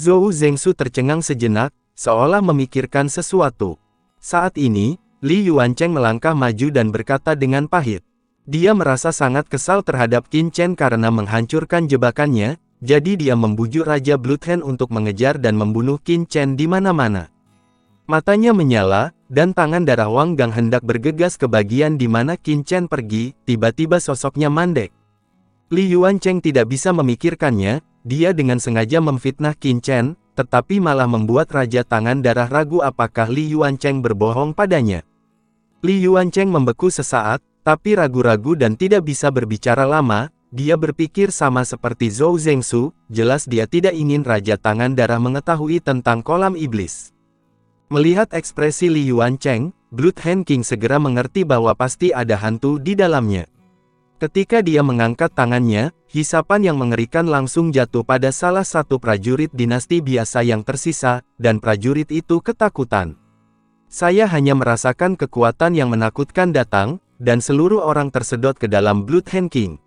Zhou Zengsu tercengang sejenak, seolah memikirkan sesuatu. Saat ini, Li Yuancheng melangkah maju dan berkata dengan pahit. Dia merasa sangat kesal terhadap Qin Chen karena menghancurkan jebakannya, jadi dia membujuk Raja Bloodhand untuk mengejar dan membunuh Qin Chen di mana-mana. Matanya menyala, dan tangan darah Wang Gang hendak bergegas ke bagian di mana Qin Chen pergi, tiba-tiba sosoknya mandek. Li Yuancheng tidak bisa memikirkannya. Dia dengan sengaja memfitnah Qin Chen, tetapi malah membuat Raja Tangan Darah ragu apakah Li Yuancheng berbohong padanya. Li Yuancheng membeku sesaat, tapi ragu-ragu dan tidak bisa berbicara lama. Dia berpikir sama seperti Zhou Zengsu, jelas dia tidak ingin Raja Tangan Darah mengetahui tentang kolam iblis. Melihat ekspresi Li Yuancheng, Bloodhand King segera mengerti bahwa pasti ada hantu di dalamnya. Ketika dia mengangkat tangannya, hisapan yang mengerikan langsung jatuh pada salah satu prajurit dinasti biasa yang tersisa, dan prajurit itu ketakutan. Saya hanya merasakan kekuatan yang menakutkan datang, dan seluruh orang tersedot ke dalam Bloodhand King.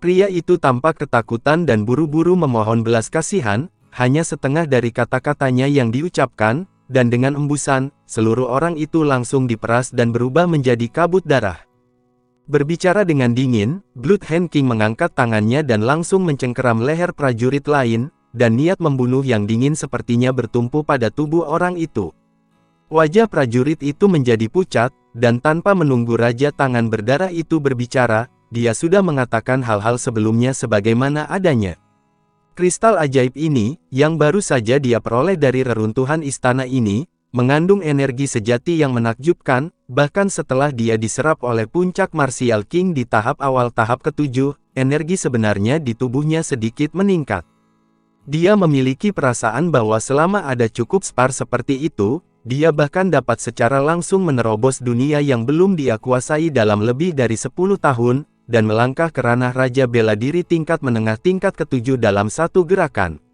Pria itu tampak ketakutan dan buru-buru memohon belas kasihan, hanya setengah dari kata-katanya yang diucapkan, dan dengan embusan, seluruh orang itu langsung diperas dan berubah menjadi kabut darah. Berbicara dengan dingin, Bloodhand King mengangkat tangannya dan langsung mencengkeram leher prajurit lain, dan niat membunuh yang dingin sepertinya bertumpu pada tubuh orang itu. Wajah prajurit itu menjadi pucat, dan tanpa menunggu Raja Tangan Berdarah itu berbicara, dia sudah mengatakan hal-hal sebelumnya sebagaimana adanya. Kristal ajaib ini, yang baru saja dia peroleh dari reruntuhan istana ini, mengandung energi sejati yang menakjubkan, bahkan setelah dia diserap oleh puncak Martial King di tahap awal tahap ke-7, energi sebenarnya di tubuhnya sedikit meningkat. Dia memiliki perasaan bahwa selama ada cukup spar seperti itu, dia bahkan dapat secara langsung menerobos dunia yang belum dia kuasai dalam lebih dari 10 tahun, dan melangkah ke ranah Raja Bela Diri tingkat menengah tingkat ke-7 dalam satu gerakan.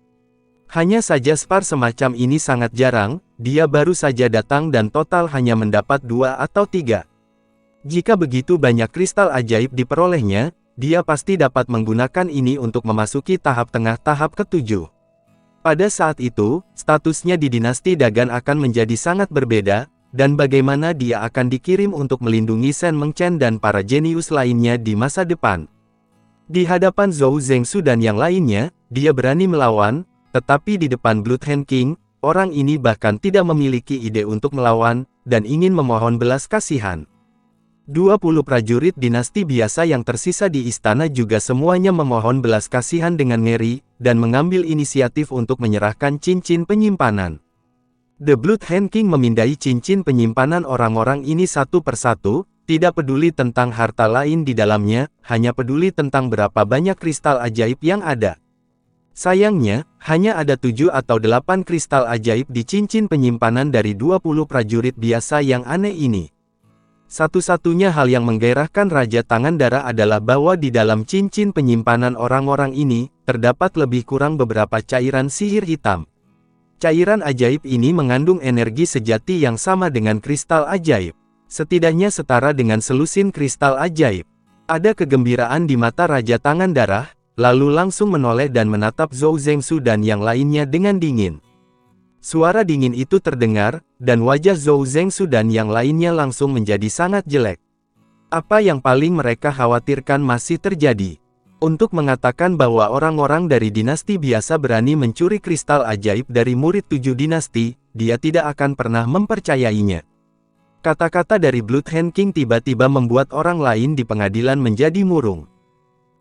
Hanya saja spar semacam ini sangat jarang, dia baru saja datang dan total hanya mendapat 2 atau 3. Jika begitu banyak kristal ajaib diperolehnya, dia pasti dapat menggunakan ini untuk memasuki tahap tengah tahap ke-7. Pada saat itu, statusnya di dinasti Dagan akan menjadi sangat berbeda, dan bagaimana dia akan dikirim untuk melindungi Shen Mengchen dan para jenius lainnya di masa depan. Di hadapan Zhou Zengsu dan yang lainnya, dia berani melawan. Tetapi di depan Bloodhand King, orang ini bahkan tidak memiliki ide untuk melawan, dan ingin memohon belas kasihan. 20 prajurit dinasti biasa yang tersisa di istana juga semuanya memohon belas kasihan dengan ngeri, dan mengambil inisiatif untuk menyerahkan cincin penyimpanan. The Bloodhand King memindai cincin penyimpanan orang-orang ini satu persatu, tidak peduli tentang harta lain di dalamnya, hanya peduli tentang berapa banyak kristal ajaib yang ada. Sayangnya, hanya ada 7 atau 8 kristal ajaib di cincin penyimpanan dari 20 prajurit biasa yang aneh ini. Satu-satunya hal yang menggairahkan Raja Tangan Darah adalah bahwa di dalam cincin penyimpanan orang-orang ini, terdapat lebih kurang beberapa cairan sihir hitam. Cairan ajaib ini mengandung energi sejati yang sama dengan kristal ajaib. Setidaknya setara dengan selusin kristal ajaib. Ada kegembiraan di mata Raja Tangan Darah, lalu langsung menoleh dan menatap Zhou Zengsu dan yang lainnya dengan dingin. Suara dingin itu terdengar, dan wajah Zhou Zengsu dan yang lainnya langsung menjadi sangat jelek. Apa yang paling mereka khawatirkan masih terjadi. Untuk mengatakan bahwa orang-orang dari dinasti biasa berani mencuri kristal ajaib dari murid 7 dinasti, dia tidak akan pernah mempercayainya. Kata-kata dari Bloodhand King tiba-tiba membuat orang lain di pengadilan menjadi murung.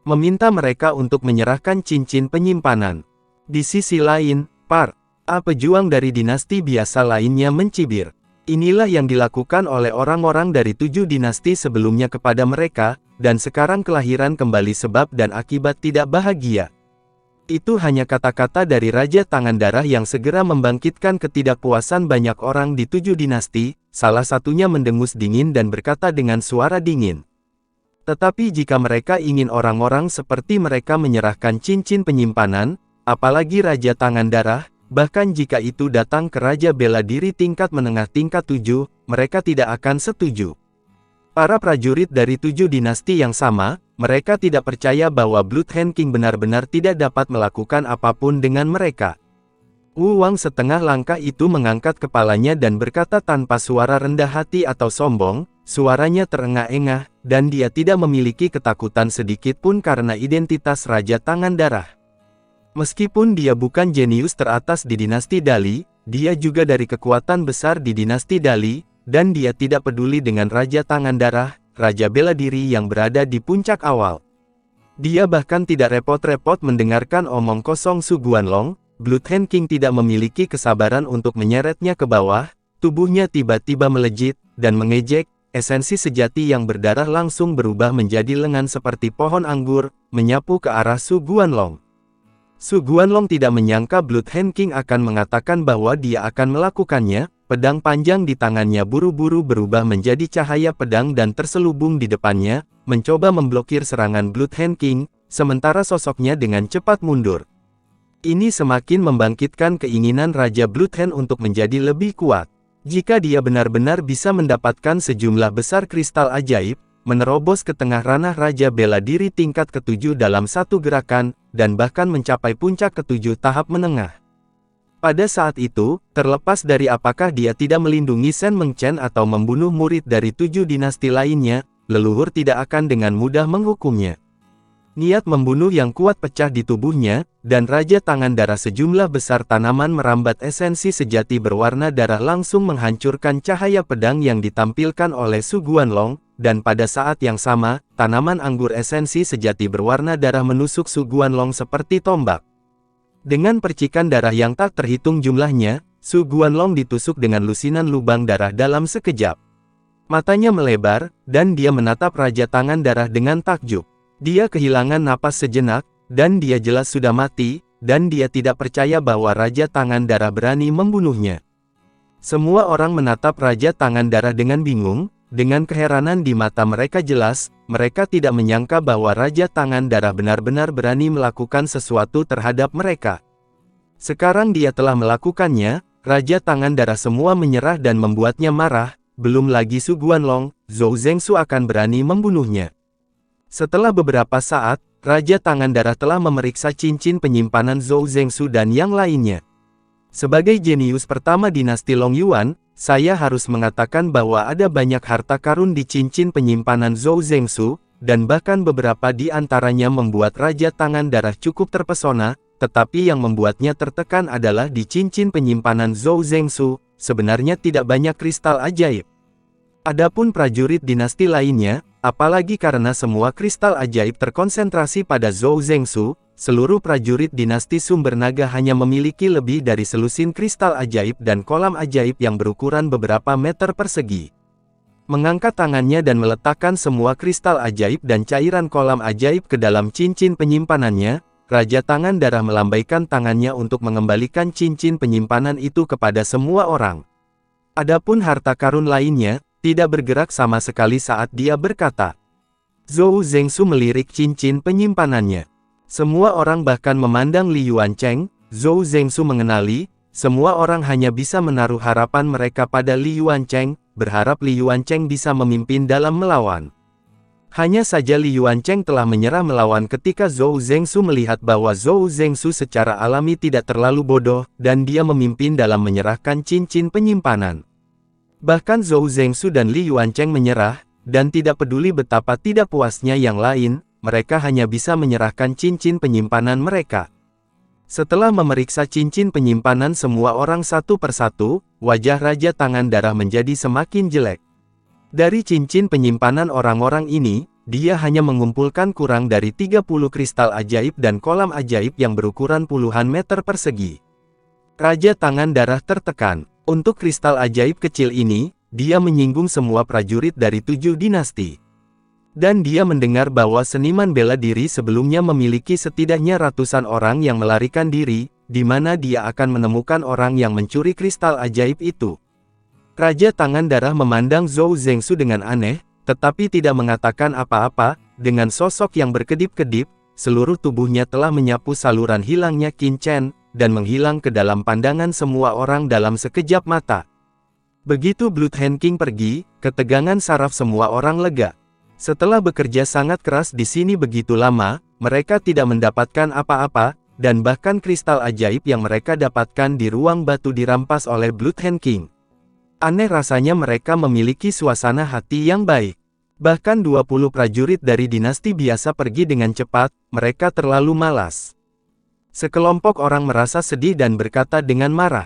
Meminta mereka untuk menyerahkan cincin penyimpanan. Di sisi lain, para pejuang dari dinasti biasa lainnya mencibir. Inilah yang dilakukan oleh orang-orang dari 7 dinasti sebelumnya kepada mereka, dan sekarang kelahiran kembali sebab dan akibat tidak bahagia. Itu hanya kata-kata dari Raja Tangan Darah yang segera membangkitkan ketidakpuasan banyak orang di 7 dinasti, salah satunya mendengus dingin dan berkata dengan suara dingin. Tetapi jika mereka ingin orang-orang seperti mereka menyerahkan cincin penyimpanan, apalagi Raja Tangan Darah, bahkan jika itu datang ke Raja Bela Diri tingkat menengah tingkat 7, mereka tidak akan setuju. Para prajurit dari 7 dinasti yang sama, mereka tidak percaya bahwa Bloodhand King benar-benar tidak dapat melakukan apapun dengan mereka. Wu Wang setengah langkah itu mengangkat kepalanya dan berkata tanpa suara rendah hati atau sombong, suaranya terengah-engah, dan dia tidak memiliki ketakutan sedikit pun karena identitas Raja Tangan Darah. Meskipun dia bukan jenius teratas di dinasti Dali, dia juga dari kekuatan besar di dinasti Dali, dan dia tidak peduli dengan Raja Tangan Darah, Raja Bela Diri yang berada di puncak awal. Dia bahkan tidak repot-repot mendengarkan omong kosong Su Guanlong. Blood Hand King tidak memiliki kesabaran untuk menyeretnya ke bawah, tubuhnya tiba-tiba melejit, dan mengejek, esensi sejati yang berdarah langsung berubah menjadi lengan seperti pohon anggur, menyapu ke arah Su Guanlong. Su Guanlong tidak menyangka Blood Hand King akan mengatakan bahwa dia akan melakukannya, pedang panjang di tangannya buru-buru berubah menjadi cahaya pedang dan terselubung di depannya, mencoba memblokir serangan Blood Hand King, sementara sosoknya dengan cepat mundur. Ini semakin membangkitkan keinginan Raja Blood Hand untuk menjadi lebih kuat. Jika dia benar-benar bisa mendapatkan sejumlah besar kristal ajaib, menerobos ke tengah ranah Raja Bela Diri tingkat ke-7 dalam satu gerakan, dan bahkan mencapai puncak ke-7 tahap menengah. Pada saat itu, terlepas dari apakah dia tidak melindungi Shen Mengchen atau membunuh murid dari 7 dinasti lainnya, leluhur tidak akan dengan mudah menghukumnya. Niat membunuh yang kuat pecah di tubuhnya, dan Raja Tangan Darah sejumlah besar tanaman merambat esensi sejati berwarna darah langsung menghancurkan cahaya pedang yang ditampilkan oleh Su Guanlong, dan pada saat yang sama, tanaman anggur esensi sejati berwarna darah menusuk Su Guanlong seperti tombak. Dengan percikan darah yang tak terhitung jumlahnya, Su Guanlong ditusuk dengan lusinan lubang darah dalam sekejap. Matanya melebar, dan dia menatap Raja Tangan Darah dengan takjub. Dia kehilangan napas sejenak, dan dia jelas sudah mati, dan dia tidak percaya bahwa Raja Tangan Darah berani membunuhnya. Semua orang menatap Raja Tangan Darah dengan bingung, dengan keheranan di mata mereka jelas, mereka tidak menyangka bahwa Raja Tangan Darah benar-benar berani melakukan sesuatu terhadap mereka. Sekarang dia telah melakukannya, Raja Tangan Darah semua menyerah dan membuatnya marah, belum lagi Su Guanlong, Zhou Zhengsu akan berani membunuhnya. Setelah beberapa saat, Raja Tangan Darah telah memeriksa cincin penyimpanan Zhou Zhengsu dan yang lainnya. Sebagai jenius pertama dinasti Long Yuan, saya harus mengatakan bahwa ada banyak harta karun di cincin penyimpanan Zhou Zhengsu, dan bahkan beberapa di antaranya membuat Raja Tangan Darah cukup terpesona, tetapi yang membuatnya tertekan adalah di cincin penyimpanan Zhou Zhengsu, sebenarnya tidak banyak kristal ajaib. Adapun prajurit dinasti lainnya, apalagi karena semua kristal ajaib terkonsentrasi pada Zhou Zhengsu, seluruh prajurit dinasti Sumber Naga hanya memiliki lebih dari selusin kristal ajaib dan kolam ajaib yang berukuran beberapa meter persegi. Mengangkat tangannya dan meletakkan semua kristal ajaib dan cairan kolam ajaib ke dalam cincin penyimpanannya, Raja Tangan Darah melambaikan tangannya untuk mengembalikan cincin penyimpanan itu kepada semua orang. Adapun harta karun lainnya, tidak bergerak sama sekali saat dia berkata. Zhou Zhengsu melirik cincin penyimpanannya. Semua orang bahkan memandang Li Yuancheng. Zhou Zhengsu mengenali, semua orang hanya bisa menaruh harapan mereka pada Li Yuancheng, berharap Li Yuancheng bisa memimpin dalam melawan. Hanya saja Li Yuancheng telah menyerah melawan ketika Zhou Zhengsu melihat bahwa Zhou Zhengsu secara alami tidak terlalu bodoh, dan dia memimpin dalam menyerahkan cincin penyimpanan. Bahkan Zhou Zhengsu dan Li Yuancheng menyerah, dan tidak peduli betapa tidak puasnya yang lain, mereka hanya bisa menyerahkan cincin penyimpanan mereka. Setelah memeriksa cincin penyimpanan semua orang satu persatu, wajah Raja Tangan Darah menjadi semakin jelek. Dari cincin penyimpanan orang-orang ini, dia hanya mengumpulkan kurang dari 30 kristal ajaib dan kolam ajaib yang berukuran puluhan meter persegi. Raja Tangan Darah tertekan. Untuk kristal ajaib kecil ini, dia menyinggung semua prajurit dari 7 dinasti. Dan dia mendengar bahwa seniman bela diri sebelumnya memiliki setidaknya ratusan orang yang melarikan diri, di mana dia akan menemukan orang yang mencuri kristal ajaib itu. Raja Tangan Darah memandang Zhou Zhengsu dengan aneh, tetapi tidak mengatakan apa-apa. Dengan sosok yang berkedip-kedip, seluruh tubuhnya telah menyapu saluran hilangnya Qin Chen, dan menghilang ke dalam pandangan semua orang dalam sekejap mata. Begitu Blood Hand King pergi, ketegangan saraf semua orang lega. Setelah bekerja sangat keras di sini begitu lama, mereka tidak mendapatkan apa-apa, dan bahkan kristal ajaib yang mereka dapatkan di ruang batu dirampas oleh Blood Hand King. Aneh rasanya mereka memiliki suasana hati yang baik. Bahkan 20 prajurit dari dinasti biasa pergi dengan cepat, mereka terlalu malas. Sekelompok orang merasa sedih dan berkata dengan marah.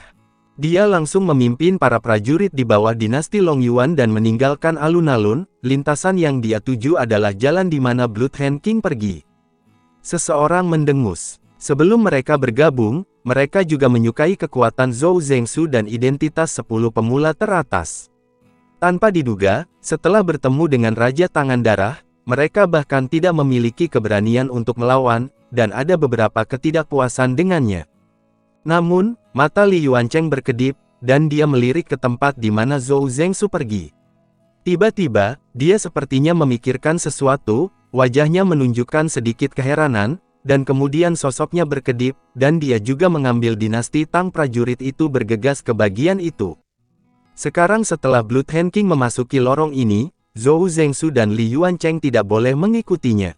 Dia langsung memimpin para prajurit di bawah dinasti Long Yuan dan meninggalkan alun-alun. Lintasan yang dia tuju adalah jalan di mana Blood Hand King pergi. Seseorang mendengus. Sebelum mereka bergabung, mereka juga menyukai kekuatan Zhou Zhengsu dan identitas 10 pemula teratas. Tanpa diduga, setelah bertemu dengan Raja Tangan Darah, mereka bahkan tidak memiliki keberanian untuk melawan, dan ada beberapa ketidakpuasan dengannya. Namun, mata Li Yuancheng berkedip, dan dia melirik ke tempat di mana Zhou Zhengsu pergi. Tiba-tiba, dia sepertinya memikirkan sesuatu, wajahnya menunjukkan sedikit keheranan, dan kemudian sosoknya berkedip, dan dia juga mengambil dinasti Tang prajurit itu bergegas ke bagian itu. Sekarang setelah Blood Hand King memasuki lorong ini, Zhou Zhengsu dan Li Yuancheng tidak boleh mengikutinya.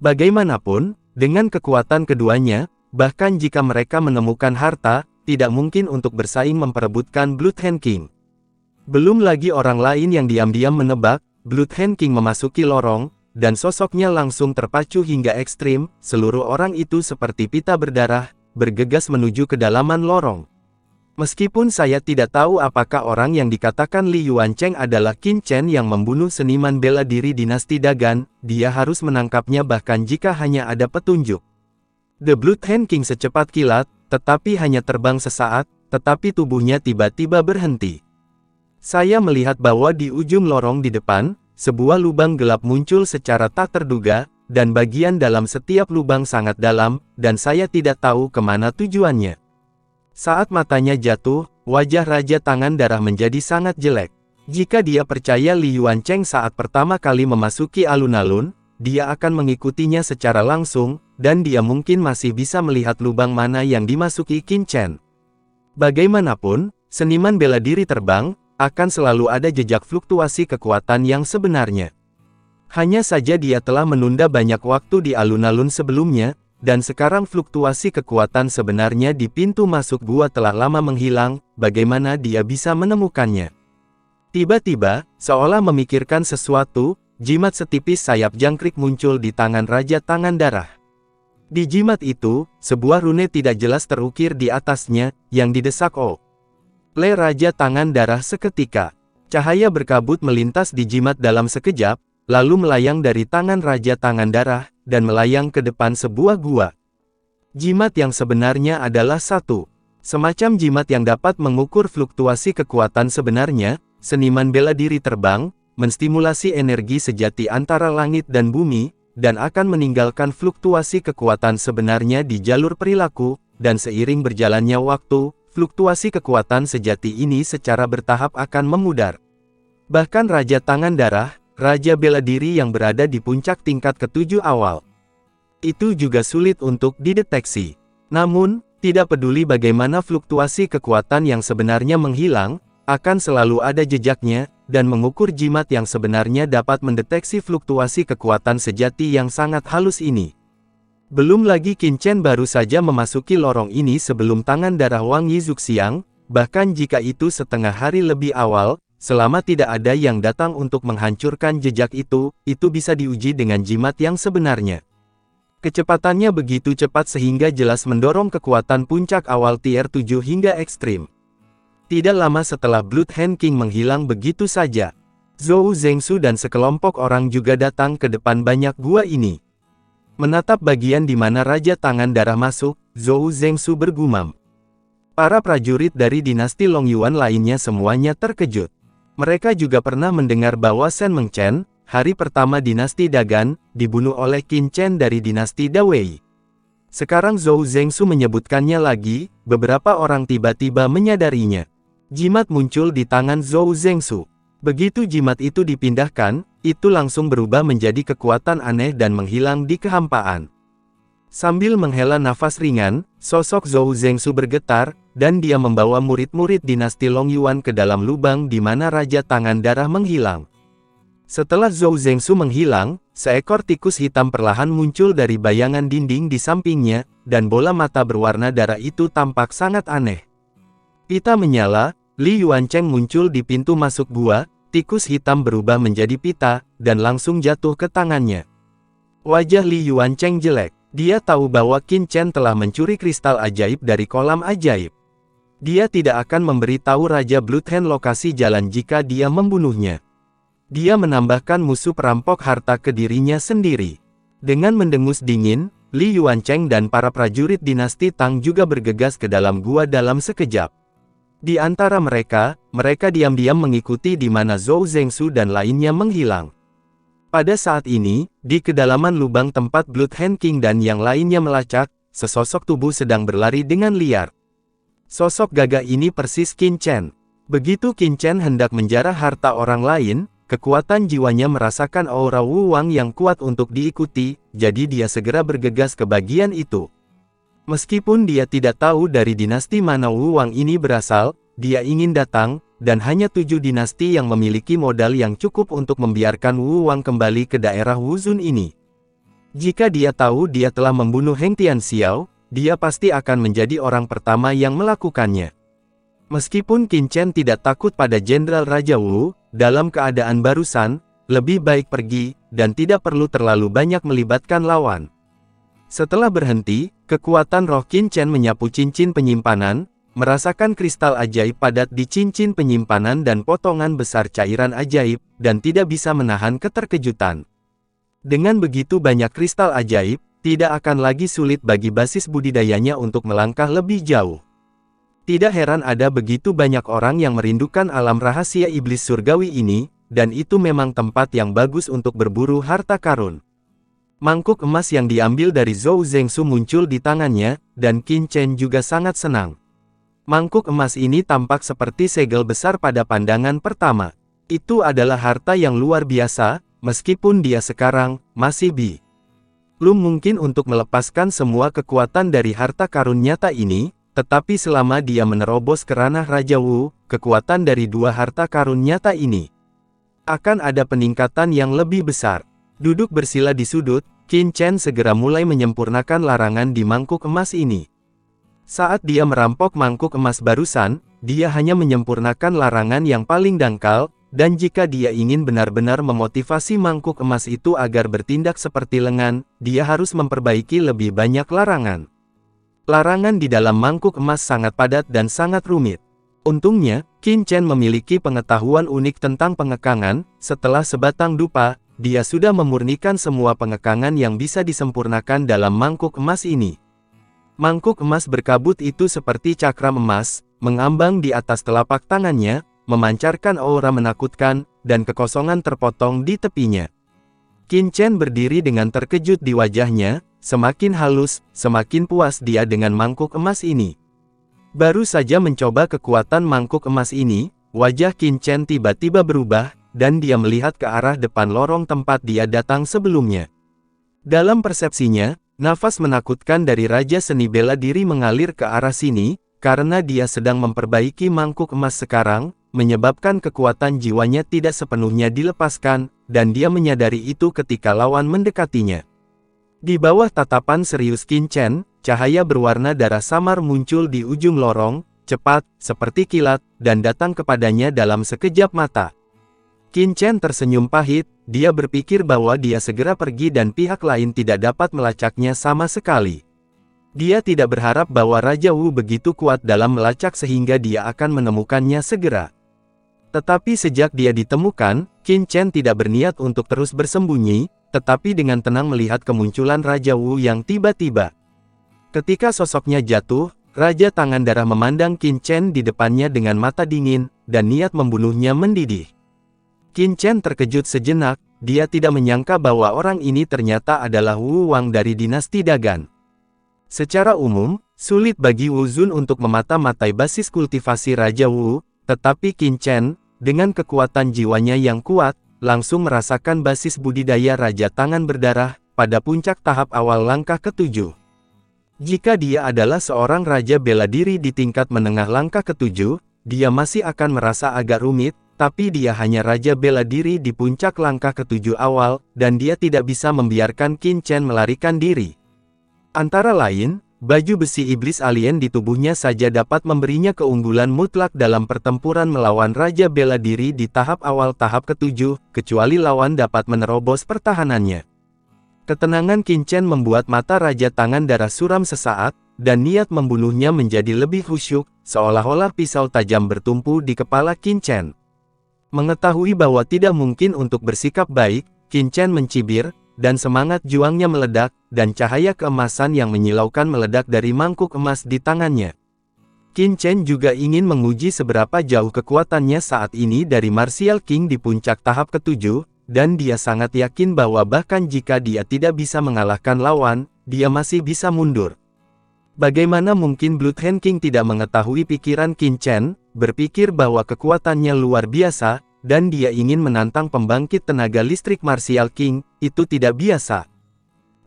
Bagaimanapun, dengan kekuatan keduanya, bahkan jika mereka menemukan harta, tidak mungkin untuk bersaing memperebutkan Blood Hand King. Belum lagi orang lain yang diam-diam menebak, Blood Hand King memasuki lorong, dan sosoknya langsung terpacu hingga ekstrim. Seluruh orang itu seperti pita berdarah, bergegas menuju kedalaman lorong. Meskipun saya tidak tahu apakah orang yang dikatakan Li Yuancheng adalah Qin Chen yang membunuh seniman bela diri dinasti Dagan, dia harus menangkapnya bahkan jika hanya ada petunjuk. The Blood Hand King secepat kilat, tetapi hanya terbang sesaat, tetapi tubuhnya tiba-tiba berhenti. Saya melihat bahwa di ujung lorong di depan, sebuah lubang gelap muncul secara tak terduga, dan bagian dalam setiap lubang sangat dalam, dan saya tidak tahu kemana tujuannya. Saat matanya jatuh, wajah Raja Tangan Darah menjadi sangat jelek. Jika dia percaya Li Yuancheng saat pertama kali memasuki alun-alun, dia akan mengikutinya secara langsung, dan dia mungkin masih bisa melihat lubang mana yang dimasuki Qin Chen. Bagaimanapun, seniman bela diri terbang, akan selalu ada jejak fluktuasi kekuatan yang sebenarnya. Hanya saja dia telah menunda banyak waktu di alun-alun sebelumnya, dan sekarang fluktuasi kekuatan sebenarnya di pintu masuk gua telah lama menghilang. Bagaimana dia bisa menemukannya? Tiba-tiba, seolah memikirkan sesuatu, jimat setipis sayap jangkrik muncul di tangan Raja Tangan Darah. Di jimat itu, sebuah rune tidak jelas terukir di atasnya, yang didesak "O". Le Raja Tangan Darah seketika. Cahaya berkabut melintas di jimat dalam sekejap, lalu melayang dari tangan Raja Tangan Darah, dan melayang ke depan sebuah gua. Jimat yang sebenarnya adalah satu. Semacam jimat yang dapat mengukur fluktuasi kekuatan sebenarnya, seniman bela diri terbang, menstimulasi energi sejati antara langit dan bumi, dan akan meninggalkan fluktuasi kekuatan sebenarnya di jalur perilaku, dan seiring berjalannya waktu, fluktuasi kekuatan sejati ini secara bertahap akan memudar. Bahkan Raja Tangan Darah, Raja Bela Diri yang berada di puncak tingkat ketujuh awal, itu juga sulit untuk dideteksi. Namun, tidak peduli bagaimana fluktuasi kekuatan yang sebenarnya menghilang, akan selalu ada jejaknya, dan mengukur jimat yang sebenarnya dapat mendeteksi fluktuasi kekuatan sejati yang sangat halus ini. Belum lagi Qin Chen baru saja memasuki lorong ini sebelum Tangan Darah Wang Yizuxiang, bahkan jika itu setengah hari lebih awal, selama tidak ada yang datang untuk menghancurkan jejak itu bisa diuji dengan jimat yang sebenarnya. Kecepatannya begitu cepat sehingga jelas mendorong kekuatan puncak awal tier 7 hingga ekstrim. Tidak lama setelah Blood Hand King menghilang begitu saja, Zhou Zhengsu dan sekelompok orang juga datang ke depan banyak gua ini. Menatap bagian di mana Raja Tangan Darah masuk, Zhou Zhengsu bergumam. Para prajurit dari dinasti Long Yuan lainnya semuanya terkejut. Mereka juga pernah mendengar bahwa Shen Mengchen, hari pertama dinasti Dagan, dibunuh oleh Qin Chen dari dinasti Dawei. Sekarang Zhou Zhengsu menyebutkannya lagi, beberapa orang tiba-tiba menyadarinya. Jimat muncul di tangan Zhou Zhengsu. Begitu jimat itu dipindahkan, itu langsung berubah menjadi kekuatan aneh dan menghilang di kehampaan. Sambil menghela nafas ringan, sosok Zhou Zhengsu bergetar, dan dia membawa murid-murid dinasti Long Yuan ke dalam lubang di mana Raja Tangan Darah menghilang. Setelah Zhou Zengsu menghilang, seekor tikus hitam perlahan muncul dari bayangan dinding di sampingnya, dan bola mata berwarna darah itu tampak sangat aneh. Pita menyala, Li Yuancheng muncul di pintu masuk gua, tikus hitam berubah menjadi pita, dan langsung jatuh ke tangannya. Wajah Li Yuancheng jelek. Dia tahu bahwa Qin Chen telah mencuri kristal ajaib dari kolam ajaib. Dia tidak akan memberitahu Raja Bloodhand lokasi jalan jika dia membunuhnya. Dia menambahkan musuh perampok harta ke dirinya sendiri. Dengan mendengus dingin, Li Yuancheng dan para prajurit dinasti Tang juga bergegas ke dalam gua dalam sekejap. Di antara mereka diam-diam mengikuti di mana Zhou Zengsu dan lainnya menghilang. Pada saat ini, di kedalaman lubang tempat Bloodhand King dan yang lainnya melacak, sesosok tubuh sedang berlari dengan liar. Sosok gagah ini persis Qin Chen. Begitu Qin Chen hendak menjarah harta orang lain, kekuatan jiwanya merasakan aura Wu Wang yang kuat untuk diikuti, jadi dia segera bergegas ke bagian itu. Meskipun dia tidak tahu dari dinasti mana Wu Wang ini berasal, dia ingin datang, dan hanya 7 dinasti yang memiliki modal yang cukup untuk membiarkan Wu Wang kembali ke daerah Wuzun ini. Jika dia tahu dia telah membunuh Heng Tianxiao, dia pasti akan menjadi orang pertama yang melakukannya. Meskipun Qin Chen tidak takut pada Jenderal Raja Wu, dalam keadaan barusan, lebih baik pergi, dan tidak perlu terlalu banyak melibatkan lawan. Setelah berhenti, kekuatan roh Qin Chen menyapu cincin penyimpanan, merasakan kristal ajaib padat di cincin penyimpanan dan potongan besar cairan ajaib, dan tidak bisa menahan keterkejutan. Dengan begitu banyak kristal ajaib, tidak akan lagi sulit bagi basis budidayanya untuk melangkah lebih jauh. Tidak heran ada begitu banyak orang yang merindukan alam rahasia iblis surgawi ini, dan itu memang tempat yang bagus untuk berburu harta karun. Mangkuk emas yang diambil dari Zhou Zengsu muncul di tangannya, dan Qin Chen juga sangat senang. Mangkuk emas ini tampak seperti segel besar pada pandangan pertama. Itu adalah harta yang luar biasa, meskipun dia sekarang masih belum mungkin untuk melepaskan semua kekuatan dari harta karun nyata ini. Tetapi selama dia menerobos ke ranah Raja Wu, kekuatan dari 2 harta karun nyata ini akan ada peningkatan yang lebih besar. Duduk bersila di sudut, Qin Chen segera mulai menyempurnakan larangan di mangkuk emas ini. Saat dia merampok mangkuk emas barusan, dia hanya menyempurnakan larangan yang paling dangkal, dan jika dia ingin benar-benar memotivasi mangkuk emas itu agar bertindak seperti lengan, dia harus memperbaiki lebih banyak larangan. Larangan di dalam mangkuk emas sangat padat dan sangat rumit. Untungnya, Qin Chen memiliki pengetahuan unik tentang pengekangan. Setelah sebatang dupa, dia sudah memurnikan semua pengekangan yang bisa disempurnakan dalam mangkuk emas ini. Mangkuk emas berkabut itu seperti cakram emas, mengambang di atas telapak tangannya, memancarkan aura menakutkan, dan kekosongan terpotong di tepinya. Qin Chen berdiri dengan terkejut di wajahnya. Semakin halus, semakin puas dia dengan mangkuk emas ini. Baru saja mencoba kekuatan mangkuk emas ini, wajah Qin Chen tiba-tiba berubah, dan dia melihat ke arah depan lorong tempat dia datang sebelumnya. Dalam persepsinya, nafas menakutkan dari Raja Seni Bela Diri mengalir ke arah sini, karena dia sedang memperbaiki mangkuk emas sekarang, menyebabkan kekuatan jiwanya tidak sepenuhnya dilepaskan, dan dia menyadari itu ketika lawan mendekatinya. Di bawah tatapan serius Qin Chen, cahaya berwarna darah samar muncul di ujung lorong, cepat, seperti kilat, dan datang kepadanya dalam sekejap mata. Qin Chen tersenyum pahit, dia berpikir bahwa dia segera pergi dan pihak lain tidak dapat melacaknya sama sekali. Dia tidak berharap bahwa Raja Wu begitu kuat dalam melacak sehingga dia akan menemukannya segera. Tetapi sejak dia ditemukan, Qin Chen tidak berniat untuk terus bersembunyi, tetapi dengan tenang melihat kemunculan Raja Wu yang tiba-tiba. Ketika sosoknya jatuh, Raja Tangan Darah memandang Qin Chen di depannya dengan mata dingin, dan niat membunuhnya mendidih. Qin Chen terkejut sejenak, dia tidak menyangka bahwa orang ini ternyata adalah Wu Wang dari dinasti Dagan. Secara umum, sulit bagi Wu Zun untuk memata-matai basis kultivasi Raja Wu, tetapi Qin Chen, dengan kekuatan jiwanya yang kuat, langsung merasakan basis budidaya Raja Tangan Berdarah, pada puncak tahap awal langkah ke-7. Jika dia adalah seorang Raja Bela Diri di tingkat menengah langkah ke-7, dia masih akan merasa agak rumit, Tapi dia hanya raja bela diri di puncak langkah ketujuh awal, dan dia tidak bisa membiarkan Qin Chen melarikan diri. Antara lain, baju besi iblis alien di tubuhnya saja dapat memberinya keunggulan mutlak dalam pertempuran melawan raja bela diri di tahap awal tahap ketujuh, kecuali lawan dapat menerobos pertahanannya. Ketenangan Qin Chen membuat mata raja tangan darah suram sesaat, dan niat membunuhnya menjadi lebih khusyuk, seolah-olah pisau tajam bertumpu di kepala Qin Chen. Mengetahui bahwa tidak mungkin untuk bersikap baik, Qin Chen mencibir, dan semangat juangnya meledak, dan cahaya keemasan yang menyilaukan meledak dari mangkuk emas di tangannya. Qin Chen juga ingin menguji seberapa jauh kekuatannya saat ini dari Martial King di puncak tahap ketujuh, dan dia sangat yakin bahwa bahkan jika dia tidak bisa mengalahkan lawan, dia masih bisa mundur. Bagaimana mungkin Blood Hand King tidak mengetahui pikiran Qin Chen, berpikir bahwa kekuatannya luar biasa, dan dia ingin menantang pembangkit tenaga listrik Martial King, itu tidak biasa.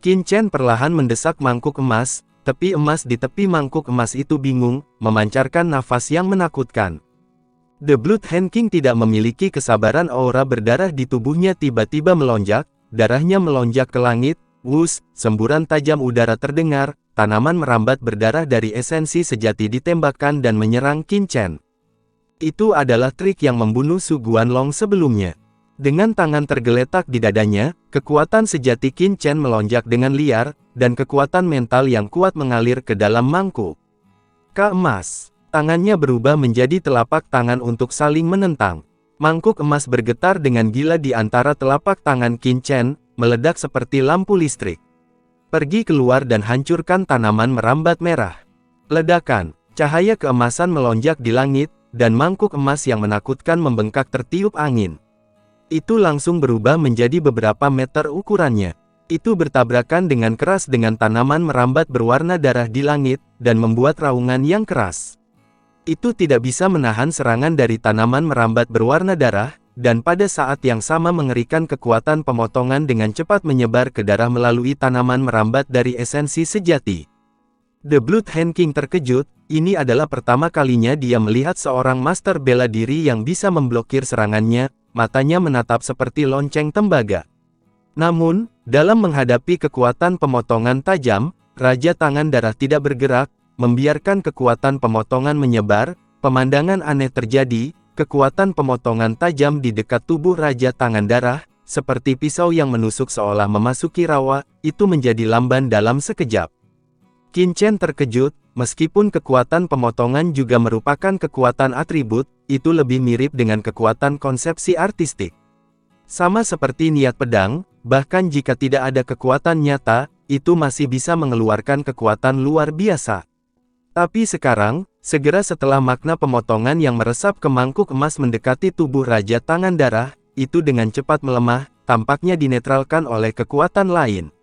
Qin Chen perlahan mendesak mangkuk emas, tepi emas di tepi mangkuk emas itu bingung, memancarkan nafas yang menakutkan. The Blood Hand King tidak memiliki kesabaran, aura berdarah di tubuhnya tiba-tiba melonjak, darahnya melonjak ke langit, wus, semburan tajam udara terdengar, tanaman merambat berdarah dari esensi sejati ditembakkan dan menyerang Qin Chen. Itu adalah trik yang membunuh Su Guanlong sebelumnya. Dengan tangan tergeletak di dadanya, kekuatan sejati Qin Chen melonjak dengan liar, dan kekuatan mental yang kuat mengalir ke dalam mangkuk emas. Tangannya berubah menjadi telapak tangan untuk saling menentang. Mangkuk emas bergetar dengan gila di antara telapak tangan Qin Chen, meledak seperti lampu listrik. Pergi keluar dan hancurkan tanaman merambat merah. Ledakan, cahaya keemasan melonjak di langit, dan mangkuk emas yang menakutkan membengkak tertiup angin. Itu langsung berubah menjadi beberapa meter ukurannya. Itu bertabrakan dengan keras dengan tanaman merambat berwarna darah di langit, dan membuat raungan yang keras. Itu tidak bisa menahan serangan dari tanaman merambat berwarna darah, dan pada saat yang sama mengerikan kekuatan pemotongan dengan cepat menyebar ke darah melalui tanaman merambat dari esensi sejati. The Blood Hand King terkejut, ini adalah pertama kalinya dia melihat seorang master bela diri yang bisa memblokir serangannya, matanya menatap seperti lonceng tembaga. Namun, dalam menghadapi kekuatan pemotongan tajam, Raja Tangan Darah tidak bergerak, membiarkan kekuatan pemotongan menyebar, pemandangan aneh terjadi, kekuatan pemotongan tajam di dekat tubuh Raja Tangan Darah, seperti pisau yang menusuk seolah memasuki rawa, itu menjadi lamban dalam sekejap. Qin Chen terkejut, meskipun kekuatan pemotongan juga merupakan kekuatan atribut, itu lebih mirip dengan kekuatan konsepsi artistik. Sama seperti niat pedang, bahkan jika tidak ada kekuatan nyata, itu masih bisa mengeluarkan kekuatan luar biasa. Tapi sekarang, segera setelah makna pemotongan yang meresap ke mangkuk emas mendekati tubuh Raja Tangan Darah, itu dengan cepat melemah, tampaknya dinetralkan oleh kekuatan lain.